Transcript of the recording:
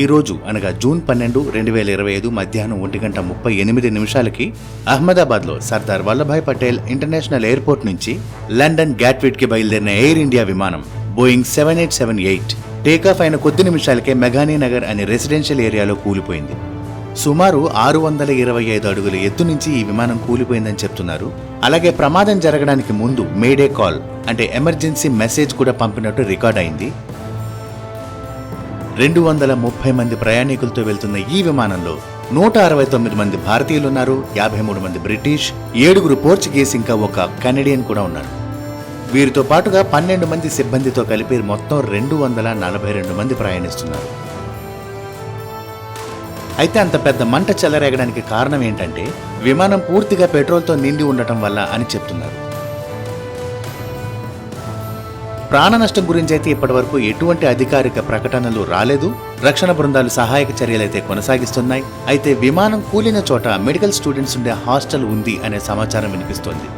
ఈ రోజు అనగా జూన్ 12, 2025 మధ్యాహ్నం 1:38 అహ్మదాబాద్లో సర్దార్ వల్లభాయ్ పటేల్ ఇంటర్నేషనల్ ఎయిర్పోర్ట్ నుంచి లండన్ గ్యాట్విడ్కి బయలుదేరిన ఎయిర్ ఇండియా విమానం బోయింగ్ 7878 టేకాఫ్ అయిన కొద్ది నిమిషాలకే మెఘానీ నగర్ అనే రెసిడెన్షియల్ ఏరియాలో కూలిపోయింది. సుమారు 625 అడుగుల ఎత్తు నుంచి ఈ విమానం కూలిపోయిందని చెప్తున్నారు. అలాగే ప్రమాదం జరగడానికి ముందు మేడే కాల్ అంటే ఎమర్జెన్సీ మెసేజ్ కూడా పంపినట్టు రికార్డ్ అయింది. 230 మంది ప్రయాణికులతో వెళ్తున్న ఈ విమానంలో 169 మంది భారతీయులున్నారు, 53 మంది బ్రిటిష్, 7 పోర్చుగీస్, ఇంకా ఒక కెనడియన్ కూడా ఉన్నారు. వీరితో పాటుగా 12 మంది సిబ్బందితో కలిపి మొత్తం 242 మంది ప్రయాణిస్తున్నారు. అయితే అంత పెద్ద మంట చెలరేగడానికి కారణం ఏంటంటే విమానం పూర్తిగా పెట్రోల్తో నిండి ఉండటం వల్ల అని చెప్తున్నారు. ప్రాణ నష్టం గురించి అయితే ఇప్పటివరకు ఎటువంటి అధికారిక ప్రకటనలు రాలేదు. రక్షణ బృందాలు సహాయక చర్యలైతే కొనసాగిస్తున్నాయి. అయితే విమానం కూలిన చోట మెడికల్ స్టూడెంట్స్ ఉండే హాస్టల్ ఉంది అనే సమాచారం వినిపిస్తోంది.